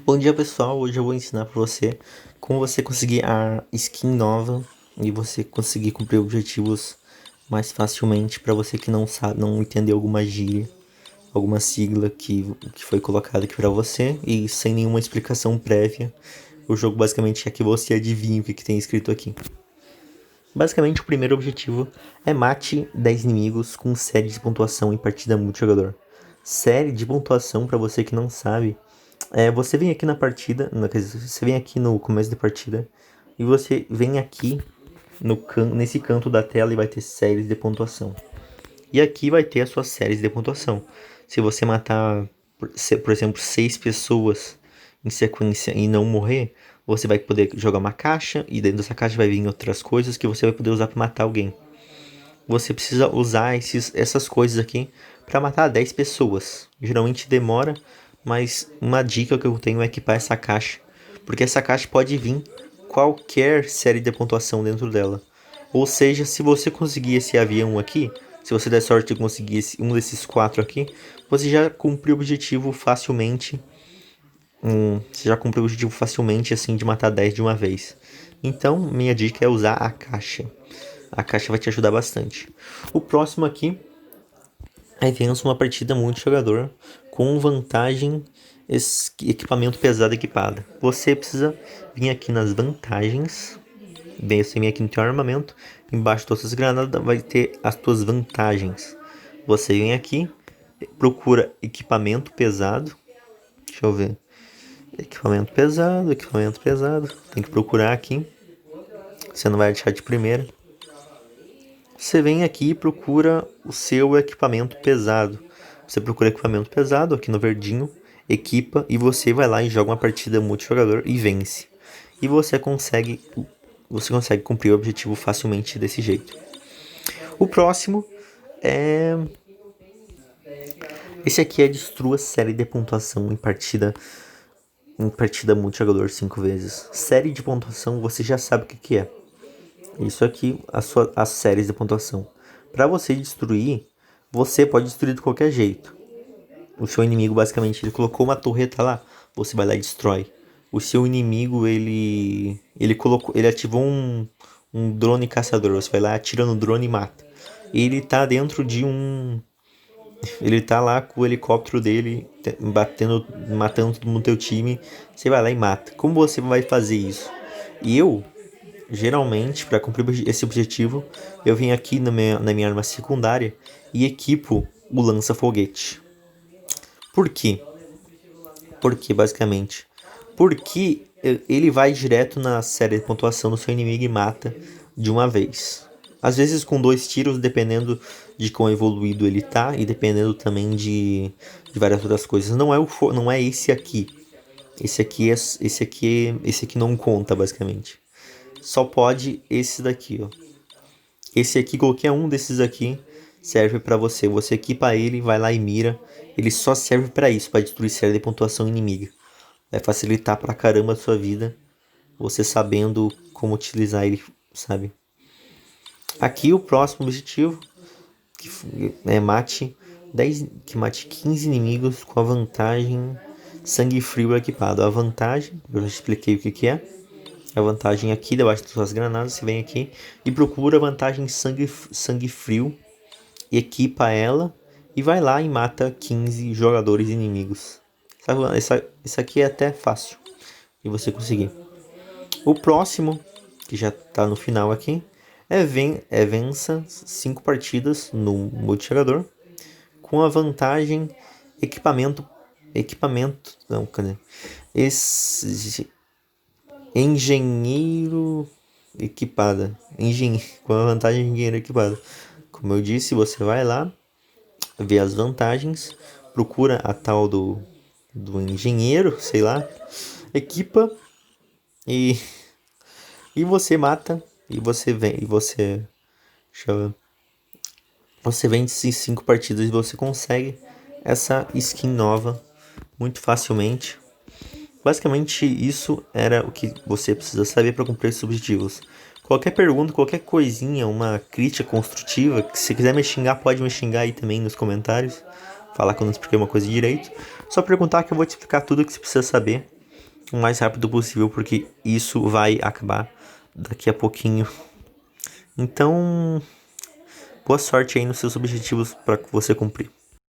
Bom dia pessoal, hoje eu vou ensinar para você como você conseguir a skin nova e você conseguir cumprir objetivos mais facilmente para você que não sabe, não entendeu alguma gíria, alguma sigla que foi colocada aqui para você e sem nenhuma explicação prévia. O jogo basicamente quer que você adivinhe o que tem escrito aqui. Basicamente o primeiro objetivo é mate 10 inimigos com série de pontuação em partida multijogador. Série de pontuação, para você que não sabe, você vem aqui na partida, quer dizer, você vem aqui no começo da partida e você vem aqui nesse canto da tela e vai ter séries de pontuação. E aqui vai ter as suas séries de pontuação. Se você matar, por exemplo, 6 pessoas em sequência e não morrer, você vai poder jogar uma caixa e dentro dessa caixa vai vir outras coisas que você vai poder usar para matar alguém. Você precisa usar essas coisas aqui para matar 10 pessoas. Geralmente demora, mas uma dica que eu tenho é equipar essa caixa, porque essa caixa pode vir qualquer série de pontuação dentro dela. Ou seja, se você conseguir esse avião aqui, se você der sorte de conseguir um desses 4 aqui, você já cumpriu o objetivo facilmente. Você já cumpriu o objetivo facilmente assim de matar 10 de uma vez. Então, minha dica é usar a caixa. A caixa vai te ajudar bastante. O próximo aqui é vença uma partida multijogador com vantagem equipamento pesado equipado. Você precisa vir aqui nas vantagens. Bem, você vem aqui no teu armamento. Embaixo das suas granadas vai ter as tuas vantagens. Você vem aqui, procura equipamento pesado. Deixa eu ver. Equipamento pesado, equipamento pesado. Tem que procurar aqui. Você não vai achar de primeira. Você vem aqui e procura o seu equipamento pesado. Você procura equipamento pesado aqui no verdinho, equipa e você vai lá e joga uma partida multijogador e vence. E você consegue cumprir o objetivo facilmente desse jeito. O próximo é esse aqui é destrua série de pontuação em partida multijogador 5 vezes. Série de pontuação você já sabe o que é. Isso aqui, as séries de pontuação. Para você destruir, você pode destruir de qualquer jeito. O seu inimigo, basicamente, ele colocou uma torreta lá, você vai lá e destrói. O seu inimigo, ele ativou um drone caçador, você vai lá, atira no drone e mata. Ele tá dentro de ele tá lá com o helicóptero dele, matando todo mundo do teu time, você vai lá e mata. Como você vai fazer isso? Geralmente, para cumprir esse objetivo, eu venho aqui na minha arma secundária e equipo o lança-foguete. Por quê? Porque, basicamente, porque ele vai direto na série de pontuação do seu inimigo e mata de uma vez. Às vezes com 2 tiros, dependendo de quão evoluído ele tá e dependendo também de várias outras coisas. Não é esse aqui. Esse aqui não conta, basicamente. Só pode esse daqui, ó. Esse aqui, qualquer um desses aqui, serve para você. Você equipa ele, vai lá e mira. Ele só serve para isso, para destruir série de pontuação inimiga. Vai facilitar pra caramba a sua vida, você sabendo como utilizar ele, sabe? Aqui o próximo objetivo é que mate 15 inimigos com a vantagem sangue frio equipado. A vantagem, eu já expliquei o que é. A vantagem aqui debaixo das suas granadas, você vem aqui e procura a vantagem sangue frio, equipa ela e vai lá e mata 15 jogadores inimigos. Isso aqui é até fácil de você conseguir. O próximo, que já tá no final aqui, vença 5 partidas no multijogador com a vantagem equipamento, não, cadê? Esse engenheiro equipada, com a vantagem engenheiro equipado. Como eu disse, você vai lá, vê as vantagens, procura a tal do engenheiro, sei lá, equipa e você mata e você vem e você você vence esses 5 partidas e você consegue essa skin nova muito facilmente. Basicamente isso era o que você precisa saber para cumprir esses objetivos. Qualquer pergunta, qualquer coisinha, uma crítica construtiva, que se quiser me xingar, pode me xingar aí também nos comentários. Falar que eu não expliquei uma coisa direito. Só perguntar que eu vou te explicar tudo o que você precisa saber. o mais rápido possível, porque isso vai acabar daqui a pouquinho. Então, boa sorte aí nos seus objetivos para você cumprir.